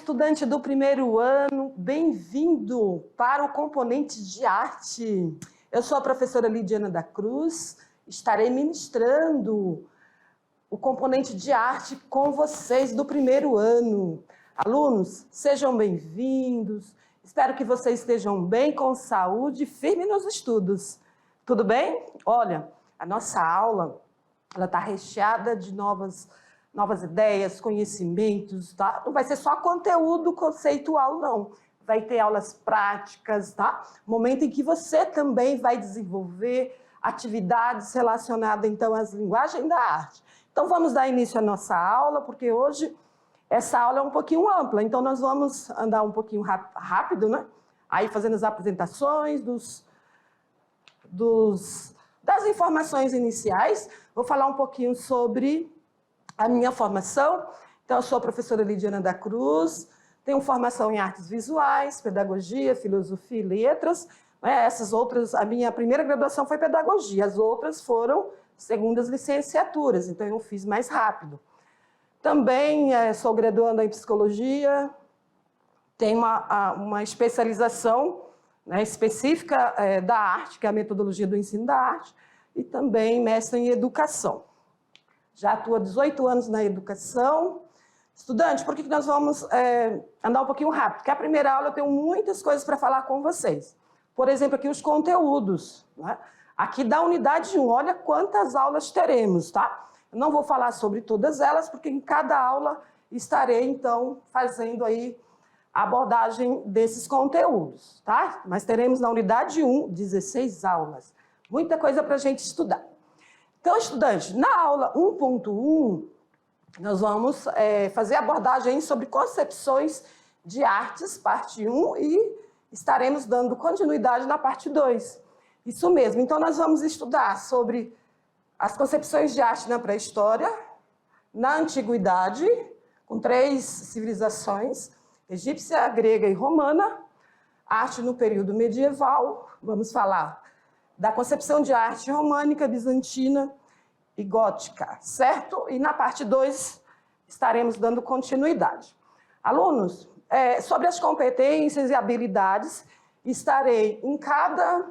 estudante do primeiro ano, bem-vindo para o componente de arte. Eu sou a professora Lidiana da Cruz, estarei ministrando o componente de arte com vocês do primeiro ano. Alunos, sejam bem-vindos, espero que vocês estejam bem, com saúde, firme nos estudos. Tudo bem? Olha, a nossa aula está recheada de novas ideias, conhecimentos, tá? Não vai ser só conteúdo conceitual, não. Vai ter aulas práticas, tá? Momento em que você também vai desenvolver atividades relacionadas, então, às linguagens da arte. Então, vamos dar início à nossa aula, porque hoje essa aula é um pouquinho ampla, então nós vamos andar um pouquinho rápido, né? Aí fazendo as apresentações das informações iniciais. Vou falar um pouquinho sobre a minha formação. Então, eu sou a professora Lidiana da Cruz, tenho formação em artes visuais, pedagogia, filosofia e letras. Essas outras, a minha primeira graduação foi pedagogia, as outras foram segundas licenciaturas, então eu fiz mais rápido. Também sou graduanda em psicologia, tenho uma especialização, né, específica da arte, que é a metodologia do ensino da arte, e também mestre em educação. Já atuo há 18 anos na educação. Estudante, por que nós vamos andar um pouquinho rápido? Porque a primeira aula eu tenho muitas coisas para falar com vocês. Por exemplo, aqui os conteúdos, né? Aqui da unidade 1, olha quantas aulas teremos, tá? Eu não vou falar sobre todas elas, porque em cada aula estarei, então, fazendo aí a abordagem desses conteúdos, tá? Mas teremos na unidade 1, 16 aulas. Muita coisa para a gente estudar. Então, estudante, na aula 1.1, nós vamos fazer abordagem sobre concepções de artes, parte 1, e estaremos dando continuidade na parte 2. Isso mesmo, então nós vamos estudar sobre as concepções de arte na pré-história, na antiguidade, com 3 civilizações, egípcia, grega e romana, arte no período medieval, vamos falar da concepção de arte românica, bizantina e gótica, certo? E na parte 2 estaremos dando continuidade. Alunos, sobre as competências e habilidades, estarei em cada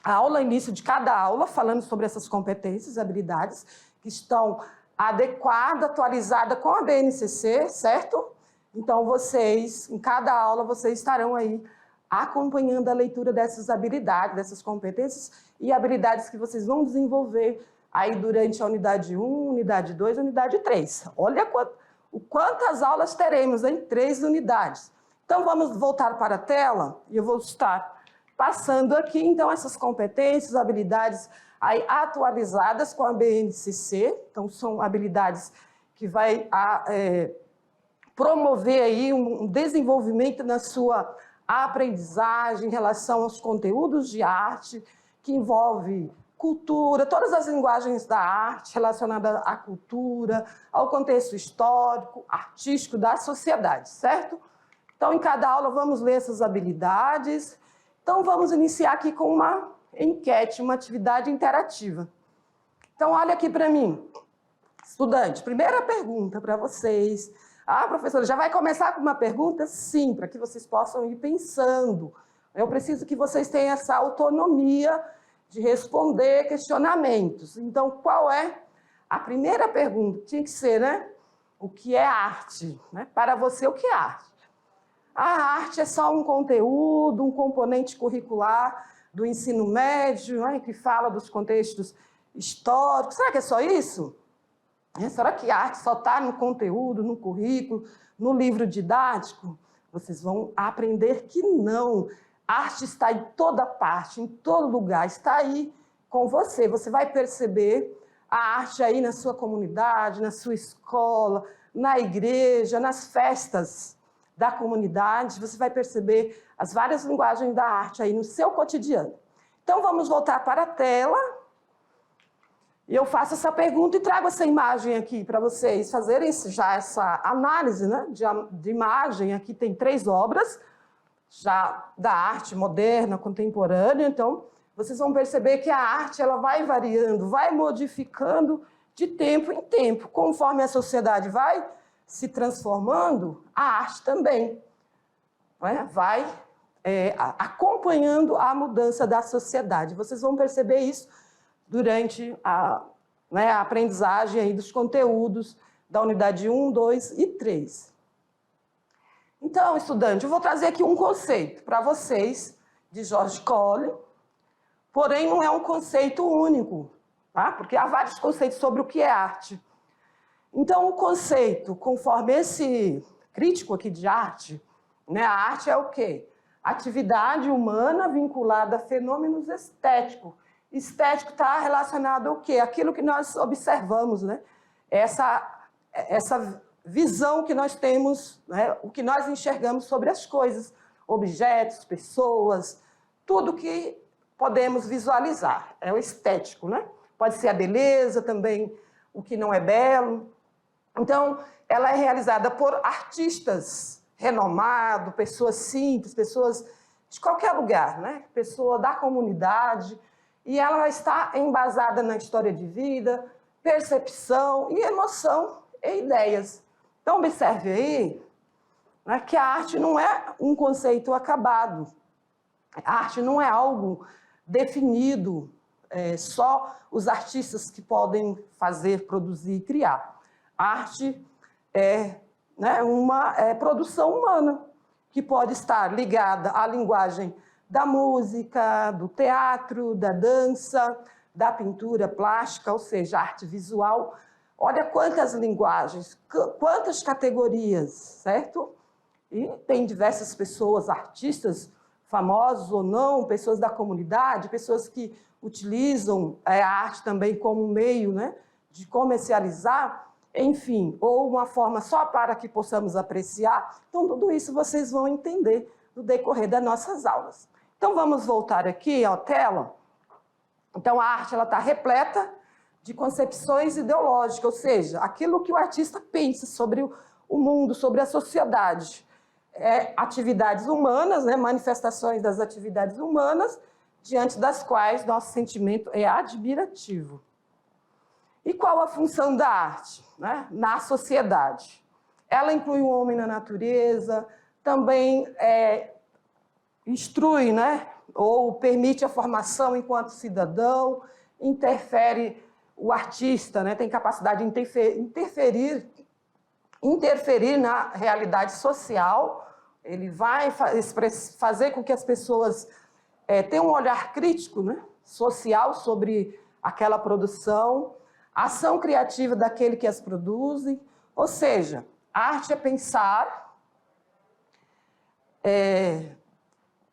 aula, início de cada aula, falando sobre essas competências e habilidades que estão adequadas, atualizadas com a BNCC, certo? Então, vocês, em cada aula, vocês estarão aí acompanhando a leitura dessas habilidades, dessas competências e habilidades que vocês vão desenvolver aí durante a unidade 1, unidade 2, unidade 3. Olha quantas aulas teremos em 3 unidades. Então, vamos voltar para a tela e eu vou estar passando aqui, então, essas competências, habilidades aí atualizadas com a BNCC. Então, são habilidades que vai promover aí um desenvolvimento na sua aprendizagem em relação aos conteúdos de arte, que envolve cultura, todas as linguagens da arte relacionadas à cultura, ao contexto histórico, artístico da sociedade, certo? Então, em cada aula, vamos ler essas habilidades. Então, vamos iniciar aqui com uma enquete, uma atividade interativa. Então, olha aqui para mim. Estudante, primeira pergunta para vocês. Ah, professora, já vai começar com uma pergunta? Sim, para que vocês possam ir pensando. Eu preciso que vocês tenham essa autonomia de responder questionamentos. Então, qual é a primeira pergunta? Tinha que ser, né? O que é arte? Né? Para você, o que é arte? A arte é só um conteúdo, um componente curricular do ensino médio, né, que fala dos contextos históricos. Será que é só isso? Será que a arte só está no conteúdo, no currículo, no livro didático? Vocês vão aprender que não. A arte está em toda parte, em todo lugar, está aí com você. Você vai perceber a arte aí na sua comunidade, na sua escola, na igreja, nas festas da comunidade. Você vai perceber as várias linguagens da arte aí no seu cotidiano. Então, vamos voltar para a tela. E eu faço essa pergunta e trago essa imagem aqui para vocês fazerem já essa análise, né, de imagem. Aqui tem 3 obras já da arte moderna, contemporânea. Então, vocês vão perceber que a arte ela vai variando, vai modificando de tempo em tempo, conforme a sociedade vai se transformando, a arte também, né? Vai acompanhando a mudança da sociedade. Vocês vão perceber isso durante a aprendizagem aí dos conteúdos da unidade 1, 2 e 3. Então, estudante, eu vou trazer aqui um conceito para vocês, de George Collin, porém não é um conceito único, tá? Porque há vários conceitos sobre o que é arte. Então, o conceito, conforme esse crítico aqui de arte, né, a arte é o quê? Atividade humana vinculada a fenômenos estéticos. Estético está relacionado ao quê? Aquilo que nós observamos, né? Essa visão que nós temos, né? O que nós enxergamos sobre as coisas, objetos, pessoas, tudo que podemos visualizar. É o estético, né? Pode ser a beleza também, o que não é belo. Então, ela é realizada por artistas renomados, pessoas simples, pessoas de qualquer lugar, né? Pessoa da comunidade, e ela está embasada na história de vida, percepção e emoção e ideias. Então, observe aí, né, que a arte não é um conceito acabado. A arte não é algo definido, só os artistas que podem fazer, produzir e criar. A arte é, né, uma produção humana, que pode estar ligada à linguagem da música, do teatro, da dança, da pintura plástica, ou seja, arte visual. Olha quantas linguagens, quantas categorias, certo? E tem diversas pessoas, artistas famosos ou não, pessoas da comunidade, pessoas que utilizam a arte também como meio, né, de comercializar, enfim, ou uma forma só para que possamos apreciar. Então, tudo isso vocês vão entender no decorrer das nossas aulas. Então, vamos voltar aqui à tela. Então, a arte está repleta de concepções ideológicas, ou seja, aquilo que o artista pensa sobre o mundo, sobre a sociedade. Atividades humanas, né, manifestações das atividades humanas, diante das quais nosso sentimento é admirativo. E qual a função da arte, né, na sociedade? Ela inclui o homem na natureza, também instrui, né, ou permite a formação enquanto cidadão, interfere o artista, né, tem capacidade de interferir na realidade social. Ele vai fazer com que as pessoas tenham um olhar crítico, né, social sobre aquela produção, a ação criativa daquele que as produz, ou seja, a arte é pensar,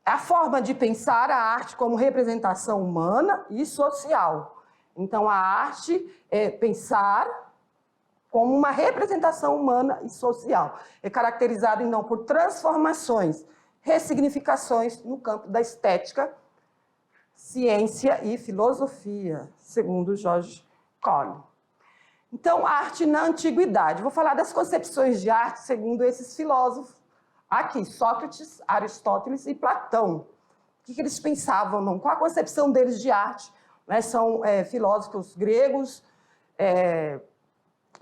a forma de pensar a arte como representação humana e social. Então, a arte é pensar como uma representação humana e social. É caracterizada, então, por transformações, ressignificações no campo da estética, ciência e filosofia, segundo George Collin. Então, arte na antiguidade. Vou falar das concepções de arte segundo esses filósofos aqui, Sócrates, Aristóteles e Platão. O que eles pensavam? Não? Qual a concepção deles de arte? Né? São filósofos gregos,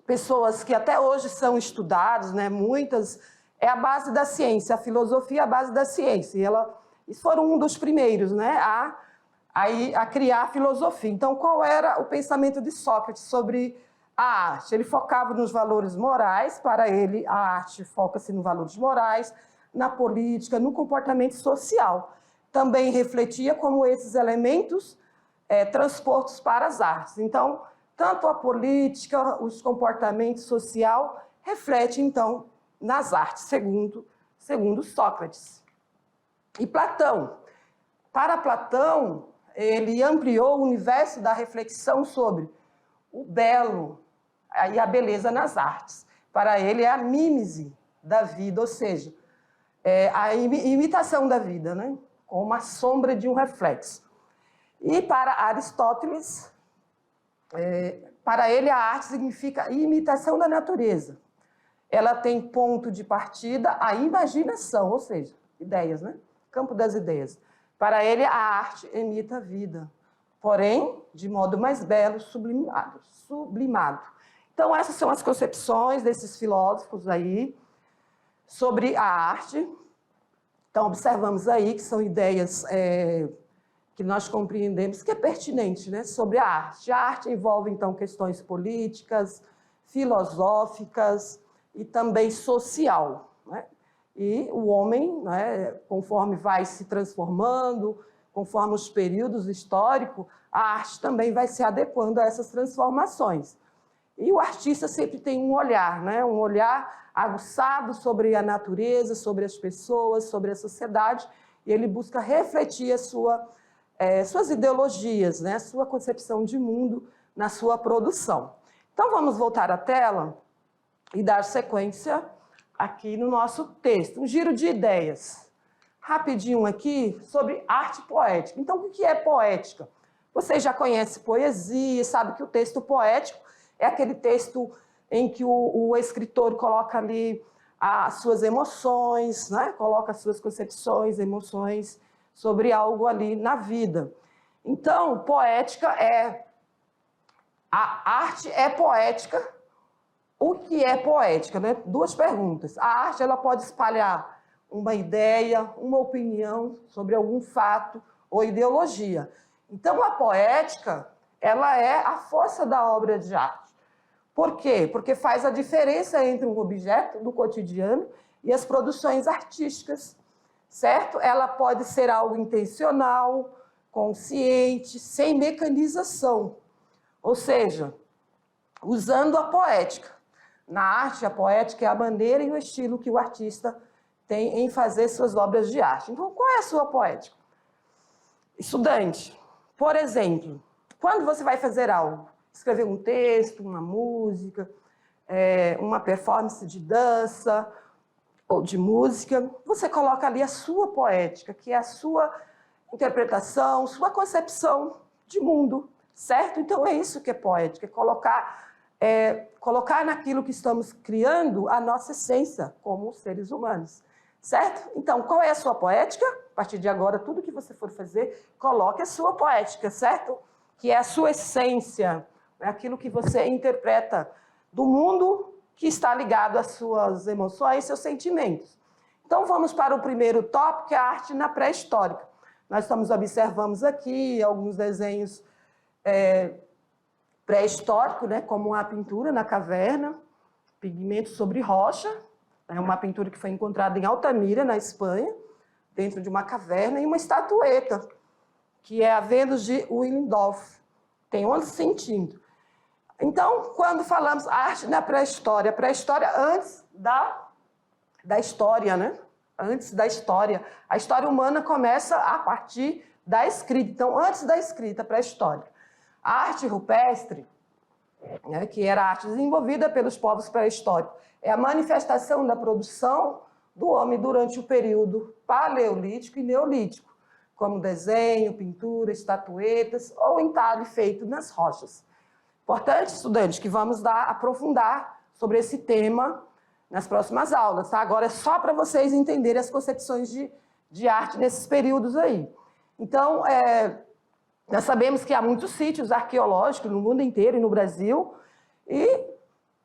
pessoas que até hoje são estudados, né? Muitas, é a base da ciência, a filosofia é a base da ciência. E eles foram um dos primeiros, né? a criar a filosofia. Então, qual era o pensamento de Sócrates sobre a arte? Ele focava nos valores morais, para ele a arte foca-se nos valores morais, na política, no comportamento social. Também refletia como esses elementos transpostos para as artes. Então, tanto a política, os comportamentos social, refletem, então, nas artes, segundo Sócrates. E Platão. Para Platão, ele ampliou o universo da reflexão sobre o belo e a beleza nas artes. Para ele, é a mímese da vida, ou seja, a imitação da vida, né? Com uma sombra de um reflexo. E para Aristóteles, para ele, a arte significa imitação da natureza. Ela tem ponto de partida a imaginação, ou seja, ideias, né? Campo das ideias. Para ele, a arte imita a vida, porém, de modo mais belo, sublimado. Então, essas são as concepções desses filósofos aí sobre a arte. Então, observamos aí que são ideias que nós compreendemos que é pertinente, né, sobre a arte. A arte envolve, então, questões políticas, filosóficas e também social, né? E o homem, né, conforme vai se transformando, conforme os períodos históricos, a arte também vai se adequando a essas transformações. E o artista sempre tem um olhar, né, um olhar aguçado sobre a natureza, sobre as pessoas, sobre a sociedade, e ele busca refletir a suas ideologias, né, a sua concepção de mundo na sua produção. Então, vamos voltar à tela e dar sequência aqui no nosso texto. Um giro de ideias. Rapidinho aqui sobre arte poética. Então, o que é poética? Vocês já conhecem poesia, sabe que o texto poético é aquele texto em que o escritor coloca ali as suas emoções, né? Coloca as suas concepções, emoções sobre algo ali na vida. Então, poética a arte é poética. O que é poética, né? Duas perguntas. A arte, ela pode espalhar uma ideia, uma opinião sobre algum fato ou ideologia. Então, a poética, ela é a força da obra de arte. Por quê? Porque faz a diferença entre um objeto do cotidiano e as produções artísticas, certo? Ela pode ser algo intencional, consciente, sem mecanização. Ou seja, usando a poética. Na arte, a poética é a maneira e o estilo que o artista tem em fazer suas obras de arte. Então, qual é a sua poética? Estudante, por exemplo, quando você vai fazer algo, escrever um texto, uma música, uma performance de dança ou de música, você coloca ali a sua poética, que é a sua interpretação, sua concepção de mundo, certo? Então, é isso que é poética, é colocar naquilo que estamos criando a nossa essência como seres humanos, certo? Então, qual é a sua poética? A partir de agora, tudo que você for fazer, coloque a sua poética, certo? Que é a sua essência, é aquilo que você interpreta do mundo que está ligado às suas emoções, seus sentimentos. Então, vamos para o primeiro tópico, que é a arte na pré-histórica. Nós observamos aqui alguns desenhos pré-históricos, né, como a pintura na caverna, pigmento sobre rocha, é uma pintura que foi encontrada em Altamira, na Espanha, dentro de uma caverna, e uma estatueta, que é a Vênus de Willendorf, tem 11 centímetros. Então, quando falamos arte na pré-história, pré-história antes da história, né? Antes da história. A história humana começa a partir da escrita. Então, antes da escrita, pré-história. A arte rupestre, né, que era a arte desenvolvida pelos povos pré-históricos, é a manifestação da produção do homem durante o período paleolítico e neolítico, como desenho, pintura, estatuetas ou entalhe feito nas rochas. Importante, estudantes, que vamos aprofundar sobre esse tema nas próximas aulas, tá? Agora é só para vocês entenderem as concepções de arte nesses períodos aí. Então, nós sabemos que há muitos sítios arqueológicos no mundo inteiro e no Brasil, e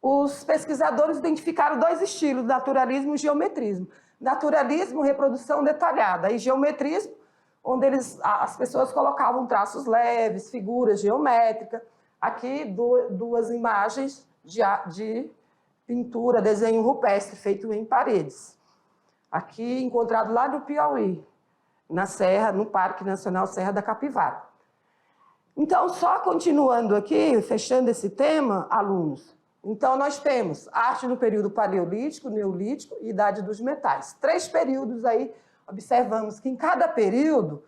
os pesquisadores identificaram dois estilos, naturalismo e geometrismo. Naturalismo, reprodução detalhada, e geometrismo, onde as pessoas colocavam traços leves, figuras geométricas. Aqui, duas imagens de pintura, desenho rupestre, feito em paredes. Aqui, encontrado lá no Piauí, na Serra, no Parque Nacional Serra da Capivara. Então, só continuando aqui, fechando esse tema, alunos. Então, nós temos arte no período paleolítico, neolítico e idade dos metais. 3 períodos aí, observamos que em cada período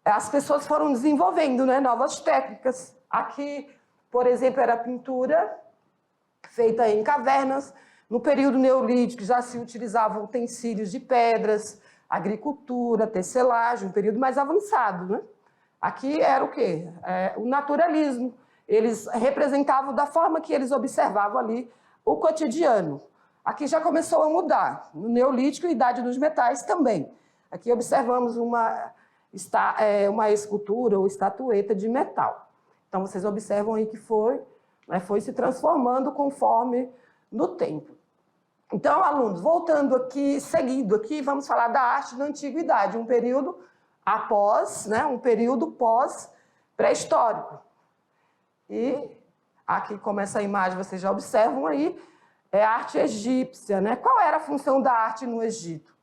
as pessoas foram desenvolvendo, né, novas técnicas. Aqui, por exemplo, era a pintura feita em cavernas. No período neolítico já se utilizavam utensílios de pedras, agricultura, tecelagem, um período mais avançado, né? Aqui era o quê? O naturalismo. Eles representavam da forma que eles observavam ali o cotidiano. Aqui já começou a mudar. No neolítico e idade dos metais também. Aqui observamos uma escultura ou estatueta de metal. Então, vocês observam aí que foi né, foi se transformando conforme no tempo. Então, alunos, voltando aqui, seguindo aqui, vamos falar da arte da antiguidade, um período após, né, um período pós-pré-histórico. E aqui, como essa imagem vocês já observam aí, é a arte egípcia, né? Qual era a função da arte no Egito?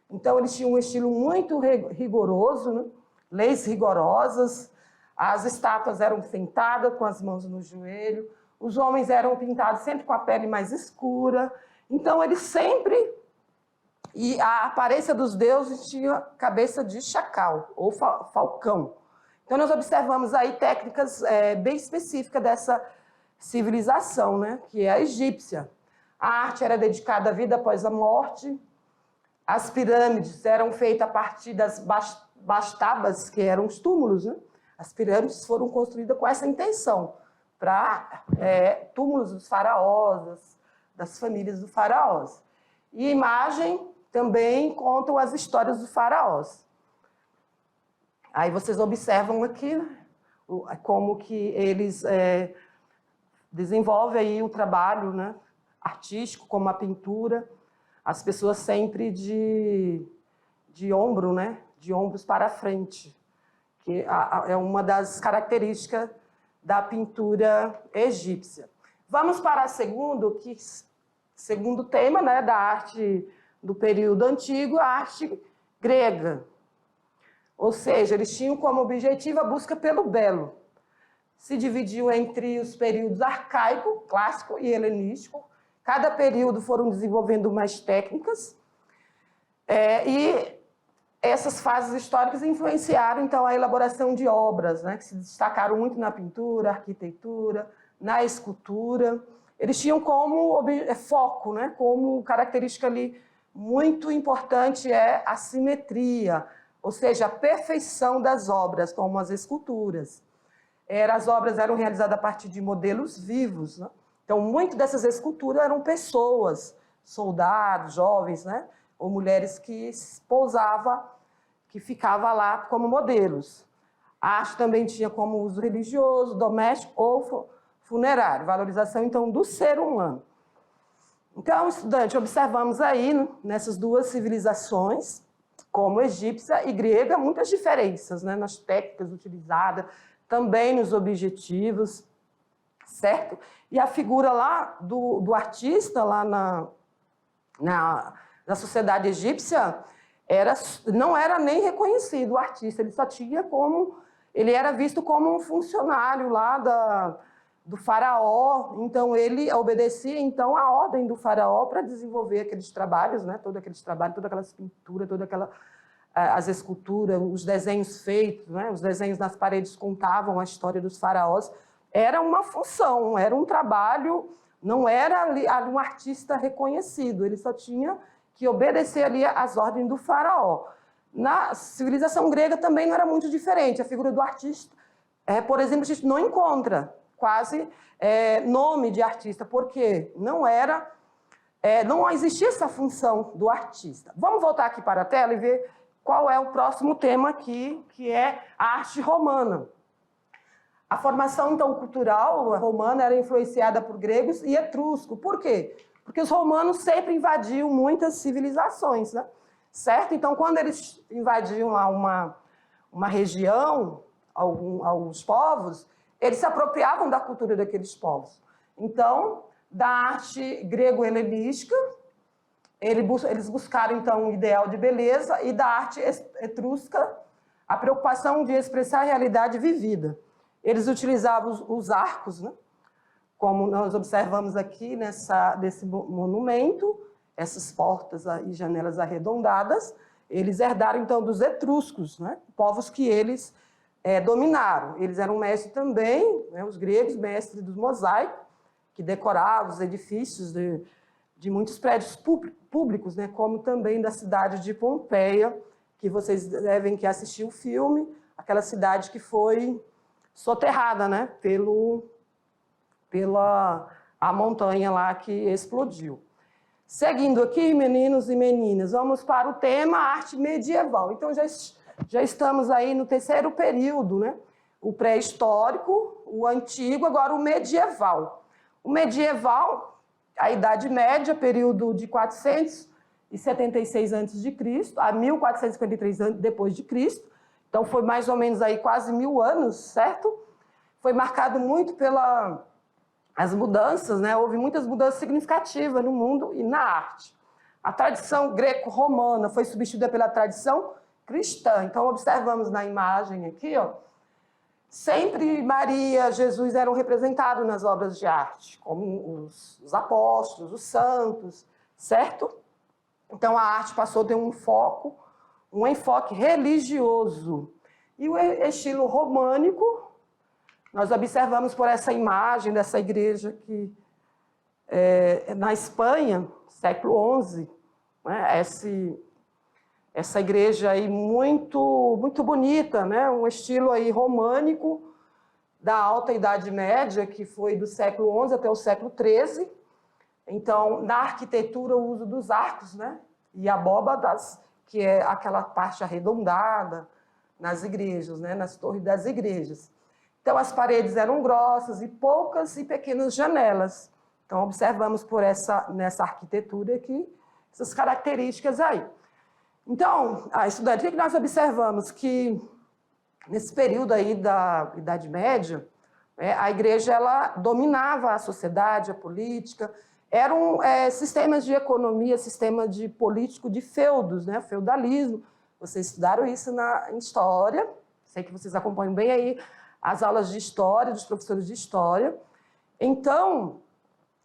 Então, eles tinham um estilo muito rigoroso, né? Leis rigorosas, as estátuas eram sentadas com as mãos no joelho, os homens eram pintados sempre com a pele mais escura. Então, eles sempre... E a aparência dos deuses tinha cabeça de chacal ou falcão. Então, nós observamos aí técnicas bem específicas dessa civilização, né? Que é a egípcia. A arte era dedicada à vida após a morte. As pirâmides eram feitas a partir das bastabas, que eram os túmulos, né? As pirâmides foram construídas com essa intenção, para túmulos dos faraós, das famílias dos faraós. E a imagem também contam as histórias dos faraós. Aí vocês observam aqui como que eles desenvolvem aí o trabalho, né, artístico, como a pintura, as pessoas sempre de ombro, né, de ombros para frente, que é uma das características da pintura egípcia. Vamos para segundo tema, né, da arte do período antigo, a arte grega. Ou seja, eles tinham como objetivo a busca pelo belo. Se dividiu entre os períodos arcaico, clássico e helenístico. Cada período foram desenvolvendo mais técnicas. E essas fases históricas influenciaram, então, a elaboração de obras, né, que se destacaram muito na pintura, arquitetura, na escultura. Eles tinham como foco, né, como característica ali muito importante a simetria, ou seja, a perfeição das obras, como as esculturas. As obras eram realizadas a partir de modelos vivos, né? Então, muitas dessas esculturas eram pessoas, soldados, jovens, né? Ou mulheres que pousavam, que ficavam lá como modelos. A arte também tinha como uso religioso, doméstico ou funerário, valorização, então, do ser humano. Então, estudante, observamos aí, nessas duas civilizações, como egípcia e grega, muitas diferenças, né, nas técnicas utilizadas, também nos objetivos, certo? E a figura lá do artista, lá na sociedade egípcia, não era nem reconhecido o artista, ele era visto como um funcionário lá do faraó, então ele obedecia então à ordem do faraó para desenvolver aqueles trabalhos, né? Todos aqueles trabalhos, todas aquelas pinturas, as esculturas, os desenhos feitos, né? Os desenhos nas paredes contavam a história dos faraós. Era uma função, era um trabalho, não era ali um artista reconhecido, ele só tinha que obedecer ali às ordens do faraó. Na civilização grega também não era muito diferente, a figura do artista, por exemplo, a gente não encontra quase nome de artista, porque não existia essa função do artista. Vamos voltar aqui para a tela e ver qual é o próximo tema aqui, que é a arte romana. A formação, então, cultural romana era influenciada por gregos e etruscos. Por quê? Porque os romanos sempre invadiam muitas civilizações, né? Certo? Então, quando eles invadiam lá uma região, alguns povos, eles se apropriavam da cultura daqueles povos. Então, da arte grego-helenística, eles buscaram, então, um ideal de beleza, e da arte etrusca, a preocupação de expressar a realidade vivida. Eles utilizavam os arcos, né? Como nós observamos aqui nesse monumento, essas portas e janelas arredondadas, eles herdaram, então, dos etruscos, né? Povos que eles dominaram. Eles eram mestres também, né, os gregos, mestres dos mosaicos, que decoravam os edifícios de muitos prédios públicos, né, como também da cidade de Pompeia, que vocês devem assistir o filme, aquela cidade que foi soterrada, né, pela montanha lá que explodiu. Seguindo aqui, meninos e meninas, vamos para o tema arte medieval. Então, já estamos aí no terceiro período, né? o pré-histórico, o antigo, agora o medieval. O medieval, a Idade Média, período de 476 a.C. a 1453 depois de Cristo. Então, foi mais ou menos aí quase 1000 anos, certo? Foi marcado muito pelas mudanças, né? Houve muitas mudanças significativas no mundo e na arte. A tradição greco-romana foi substituída pela tradição cristã. Então, observamos na imagem aqui, ó, sempre Maria, Jesus eram representados nas obras de arte, como os apóstolos, os santos, certo? Então, a arte passou a ter um enfoque religioso. E o estilo românico, nós observamos por essa imagem dessa igreja que na Espanha, século XI, né? Essa igreja aí muito, muito bonita, né? Um estilo aí românico da Alta Idade Média, que foi do século XI até o século XIII. Então, na arquitetura, o uso dos arcos, né? E abóbadas, que é aquela parte arredondada nas igrejas, né? Nas torres das igrejas. Então, as paredes eram grossas e poucas e pequenas janelas. Então, observamos nessa arquitetura aqui essas características aí. Então, estudante, o que nós observamos? Que nesse período aí da Idade Média, a igreja ela dominava a sociedade, a política. Eram sistemas de economia, sistema de político de feudos, né? Feudalismo. Vocês estudaram isso em história. Sei que vocês acompanham bem aí as aulas de história, dos professores de história. Então,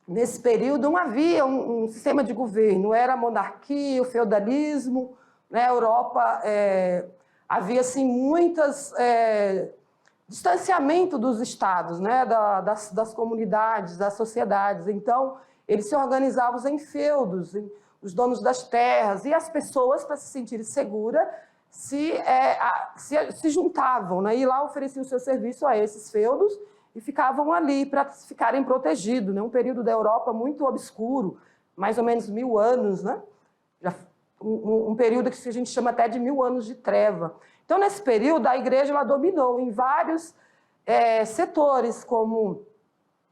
nesse período não havia um sistema de governo, era a monarquia, o feudalismo. Na Europa havia assim, muitos distanciamento dos estados, né? das comunidades, das sociedades. Então, eles se organizavam em feudos, os donos das terras, e as pessoas, para se sentirem seguras, se juntavam, né? E lá ofereciam o seu serviço a esses feudos e ficavam ali para ficarem protegidos. Né? Um período da Europa muito obscuro, mais ou menos 1000 anos, né? Um período que a gente chama até de 1000 anos de treva. Então, nesse período, a igreja ela dominou em vários setores, como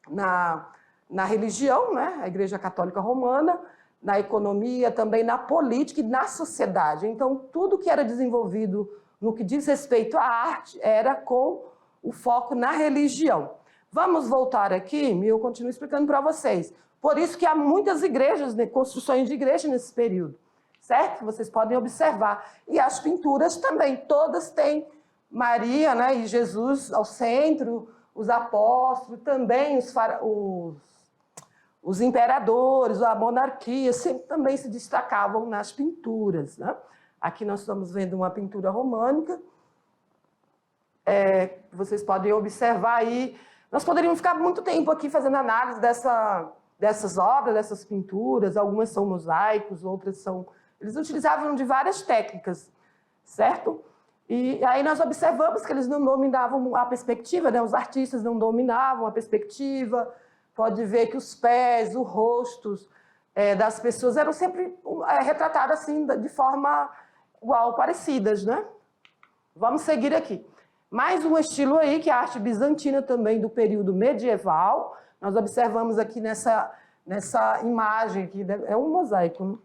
na religião, né? A Igreja Católica Romana, na economia, também na política e na sociedade. Então, tudo que era desenvolvido no que diz respeito à arte era com o foco na religião. Vamos voltar aqui, e eu continuo explicando para vocês. Por isso que há muitas igrejas, né, construções de igreja nesse período, certo? Vocês podem observar. E as pinturas também, todas têm Maria, né, e Jesus ao centro, os apóstolos, também os imperadores, a monarquia, sempre também se destacavam nas pinturas. Né? Aqui nós estamos vendo uma pintura românica. Vocês podem observar aí. Nós poderíamos ficar muito tempo aqui fazendo análise dessas obras, dessas pinturas. Algumas são mosaicos, outras são... Eles utilizavam de várias técnicas, certo? E aí nós observamos que eles não dominavam a perspectiva, né? Os artistas não dominavam a perspectiva. Pode ver que os pés, os rostos das pessoas eram sempre retratados assim, de forma igual, parecidas, né? Vamos seguir aqui. Mais um estilo aí, que é a arte bizantina também do período medieval. Nós observamos aqui nessa imagem, aqui, é um mosaico, né?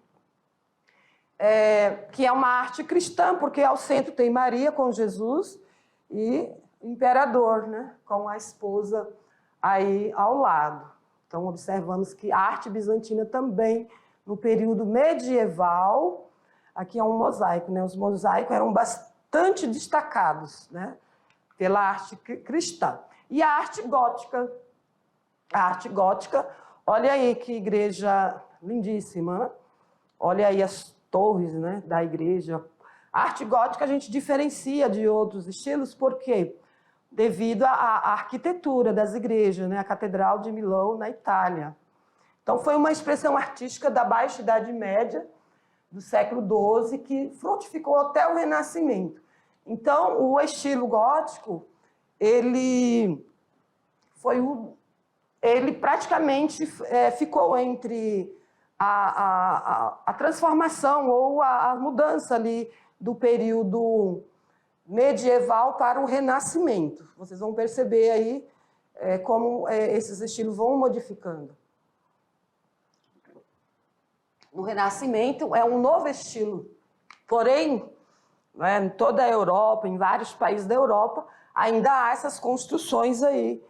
Que é uma arte cristã, porque ao centro tem Maria com Jesus e o imperador, né? Com a esposa aí ao lado. Então, observamos que a arte bizantina também, no período medieval, aqui é um mosaico, né? Os mosaicos eram bastante destacados, né? Pela arte cristã. E a arte gótica. A arte gótica, olha aí que igreja lindíssima, né? Olha aí as torres, né, da igreja. A arte gótica a gente diferencia de outros estilos, por quê? Devido à arquitetura das igrejas, né? A Catedral de Milão, na Itália. Então, foi uma expressão artística da Baixa Idade Média, do século XII, que frutificou até o Renascimento. Então, o estilo gótico, ele praticamente ficou entre a transformação ou a mudança ali do período medieval para o Renascimento. Vocês vão perceber aí como esses estilos vão modificando. No Renascimento é um novo estilo, porém, em toda a Europa, em vários países da Europa, ainda há essas construções aí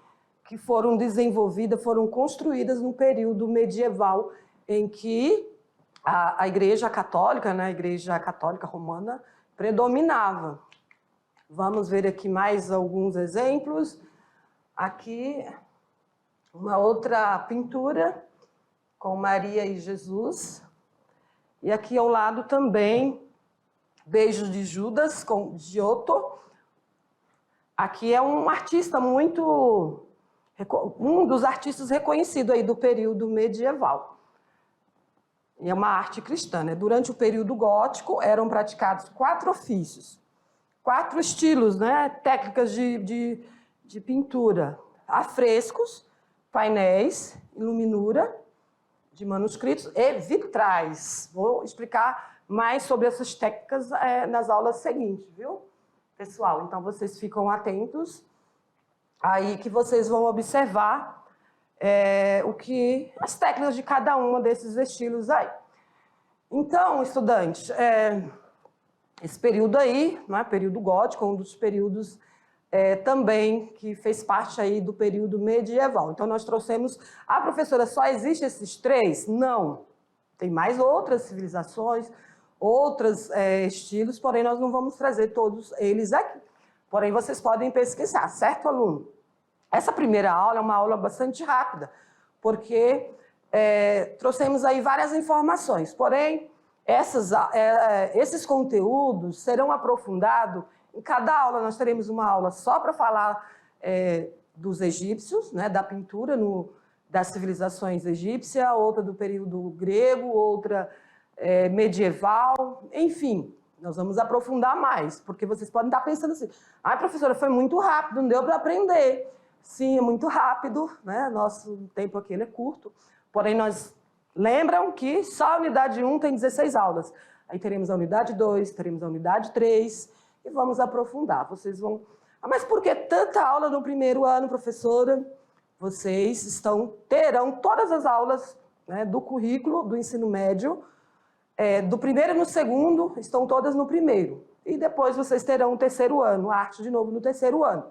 que foram desenvolvidas, foram construídas no período medieval, em que a Igreja Católica, né, a Igreja Católica Romana, predominava. Vamos ver aqui mais alguns exemplos. Aqui, uma outra pintura com Maria e Jesus. E aqui ao lado também, Beijos de Judas, com Giotto. Aqui é um artista um dos artistas reconhecidos aí do período medieval. E é uma arte cristã, né? Durante o período gótico eram praticados 4 ofícios, 4 estilos, né? Técnicas de pintura: afrescos, painéis, iluminura de manuscritos e vitrais. Vou explicar mais sobre essas técnicas nas aulas seguintes, viu, pessoal? Então, vocês ficam atentos aí que vocês vão observar as técnicas de cada uma desses estilos aí. Então, estudantes, esse período aí, né, período gótico, um dos períodos também que fez parte aí do período medieval. Então, nós trouxemos... Ah, professora, só existem esses 3? Não. Tem mais outras civilizações, outros estilos, porém, nós não vamos trazer todos eles aqui. Porém, vocês podem pesquisar, certo, aluno? Essa primeira aula é uma aula bastante rápida, porque trouxemos aí várias informações, porém, esses conteúdos serão aprofundados. Em cada aula, nós teremos uma aula só para falar dos egípcios, né, da pintura das civilizações egípcias, outra do período grego, outra medieval, enfim, nós vamos aprofundar mais, porque vocês podem estar pensando assim: ai, professora, foi muito rápido, não deu para aprender. Sim, é muito rápido, né? Nosso tempo aqui é curto, porém, lembram que só a unidade 1 tem 16 aulas. Aí teremos a unidade 2, teremos a unidade 3, e vamos aprofundar. Vocês vão... Ah, mas por que tanta aula no primeiro ano, professora? Vocês terão todas as aulas, né, do currículo do ensino médio, do primeiro e no segundo, estão todas no primeiro. E depois vocês terão o terceiro ano, arte de novo no terceiro ano,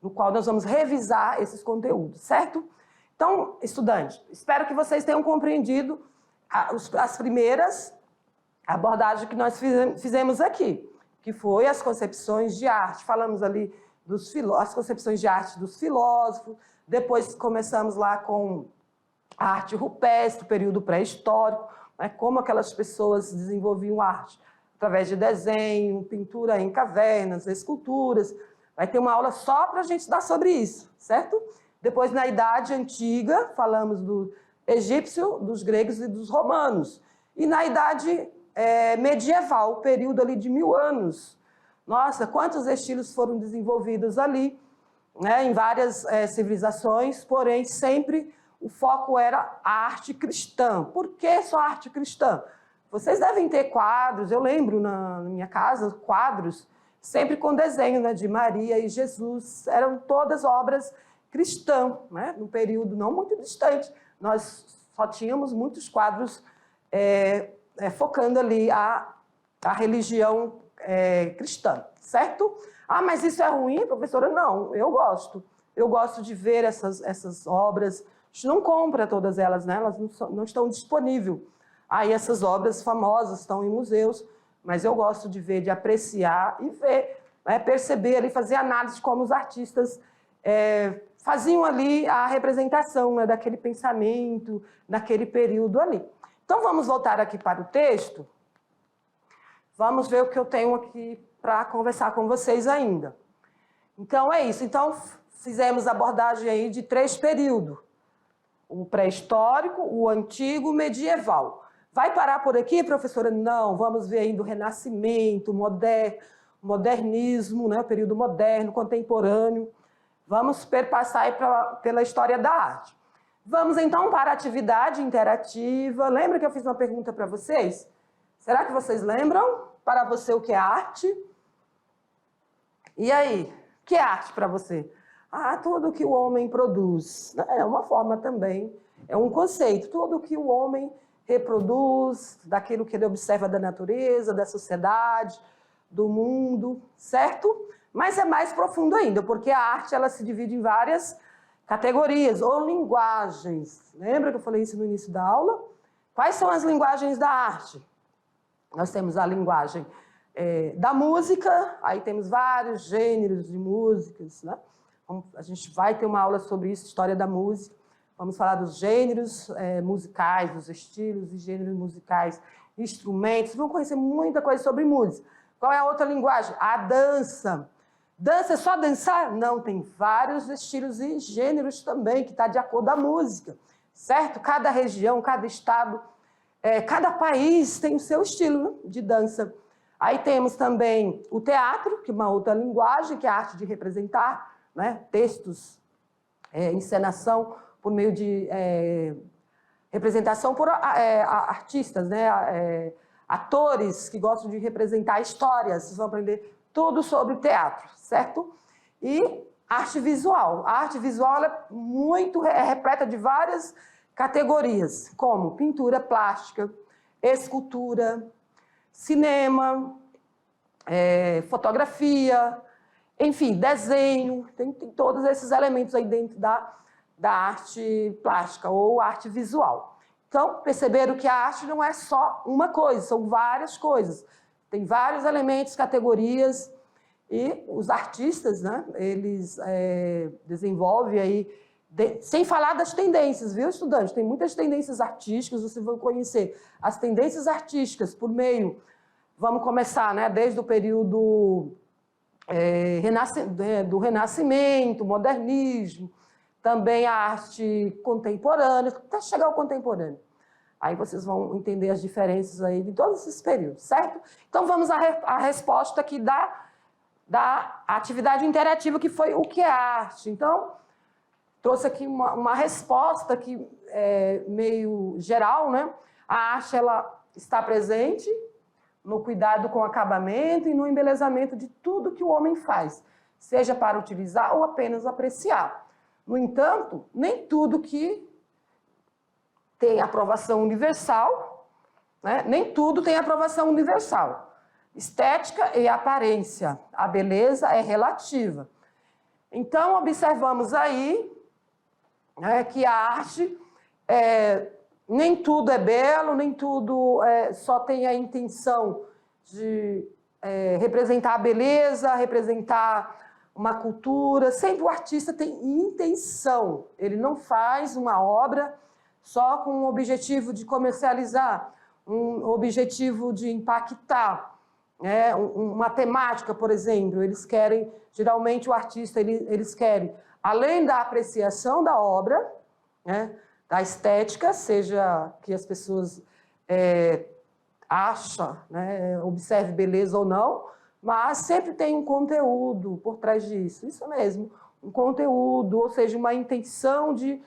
no qual nós vamos revisar esses conteúdos, certo? Então, estudantes, espero que vocês tenham compreendido as primeiras abordagens que nós fizemos aqui, que foi as concepções de arte. Falamos ali as concepções de arte dos filósofos, depois começamos lá com a arte rupestre, o período pré-histórico, né, como aquelas pessoas desenvolviam arte através de desenho, pintura em cavernas, esculturas. Vai ter uma aula só para a gente estudar sobre isso, certo? Depois, na Idade Antiga, falamos do egípcio, dos gregos e dos romanos. E na Idade medieval, o período ali de 1000 anos. Nossa, quantos estilos foram desenvolvidos ali, né, em várias civilizações, porém, sempre o foco era a arte cristã. Por que só a arte cristã? Vocês devem ter quadros, eu lembro na minha casa, quadros, sempre com desenho, né, de Maria e Jesus. Eram todas obras cristãs, né, num período não muito distante. Nós só tínhamos muitos quadros focando ali a religião cristã, certo? Ah, mas isso é ruim, professora? Não, eu gosto. Eu gosto de ver essas obras. A gente não compra todas elas, né? Elas não estão disponíveis. Aí essas obras famosas estão em museus, mas eu gosto de ver, de apreciar e ver, perceber ali, fazer análise de como os artistas faziam ali a representação, né, daquele pensamento, naquele período ali. Então, vamos voltar aqui para o texto. Vamos ver o que eu tenho aqui para conversar com vocês ainda. Então, é isso. Então, fizemos a abordagem aí de 3 períodos. O pré-histórico, o antigo, o medieval. Vai parar por aqui, professora? Não, vamos ver ainda o Renascimento, o modernismo, né, o período moderno, contemporâneo. Vamos perpassar aí pela história da arte. Vamos, então, para a atividade interativa. Lembra que eu fiz uma pergunta para vocês? Será que vocês lembram? Para você, o que é arte? E aí, o que é arte para você? Ah, tudo que o homem produz. É uma forma também, é um conceito. Tudo que o homem reproduz, daquilo que ele observa da natureza, da sociedade, do mundo, certo? Mas é mais profundo ainda, porque a arte ela se divide em várias categorias ou linguagens. Lembra que eu falei isso no início da aula? Quais são as linguagens da arte? Nós temos a linguagem da música, aí temos vários gêneros de músicas, né? A gente vai ter uma aula sobre isso, história da música. Vamos falar dos gêneros musicais, dos estilos e gêneros musicais, instrumentos. Vamos conhecer muita coisa sobre música. Qual é a outra linguagem? A dança. Dança é só dançar? Não, tem vários estilos e gêneros também, que está de acordo com a música, certo? Cada região, cada estado, cada país tem o seu estilo, né, de dança. Aí temos também o teatro, que é uma outra linguagem, que é a arte de representar, né, textos, encenação por meio de representação por artistas, né, atores que gostam de representar histórias. Vocês vão aprender tudo sobre teatro, certo? E arte visual. A arte visual é repleta de várias categorias, como pintura plástica, escultura, cinema, fotografia, enfim, desenho, tem todos esses elementos aí dentro da arte plástica ou arte visual. Então, perceberam que a arte não é só uma coisa, são várias coisas. Tem vários elementos, categorias, e os artistas, né, eles desenvolvem aí, sem falar das tendências, viu, estudante? Tem muitas tendências artísticas, vocês vão conhecer as tendências artísticas por meio, vamos começar, né, desde o período do Renascimento, modernismo, também a arte contemporânea, até chegar ao contemporâneo. Aí vocês vão entender as diferenças aí de todos esses períodos, certo? Então vamos à resposta aqui da atividade interativa, que foi o que é arte. Então, trouxe aqui uma resposta que meio geral, né? A arte ela está presente no cuidado com o acabamento e no embelezamento de tudo que o homem faz, seja para utilizar ou apenas apreciar. No entanto, nem tudo que tem aprovação universal, né? Nem tudo tem aprovação universal. Estética e aparência, a beleza é relativa. Então, observamos aí, né, que a arte, nem tudo é belo, nem tudo só tem a intenção de representar a beleza, representar uma cultura. Sempre o artista tem intenção, ele não faz uma obra só com o objetivo de comercializar, um objetivo de impactar. Uma temática, por exemplo, eles querem, geralmente o artista, eles querem, além da apreciação da obra, né, da estética, seja que as pessoas acham, né, observe beleza ou não, mas sempre tem um conteúdo por trás disso, isso mesmo, um conteúdo, ou seja, uma intenção de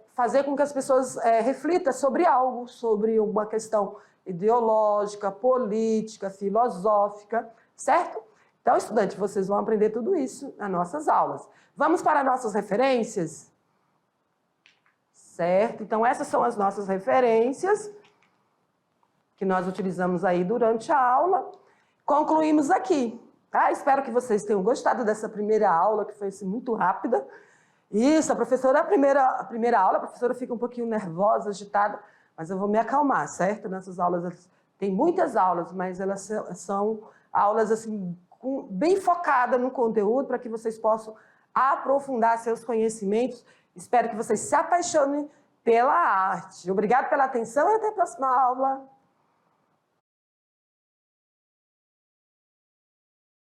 fazer com que as pessoas reflitam sobre algo, sobre uma questão ideológica, política, filosófica, certo? Então, estudante, vocês vão aprender tudo isso nas nossas aulas. Vamos para nossas referências? Certo? Então, essas são as nossas referências que nós utilizamos aí durante a aula. Concluímos aqui, tá? Espero que vocês tenham gostado dessa primeira aula, que foi assim, muito rápida. Isso, a professora, a primeira aula, a professora fica um pouquinho nervosa, agitada, mas eu vou me acalmar, certo? Nessas aulas, tem muitas aulas, mas elas são aulas assim, bem focadas no conteúdo, para que vocês possam aprofundar seus conhecimentos. Espero que vocês se apaixonem pela arte. Obrigada pela atenção e até a próxima aula.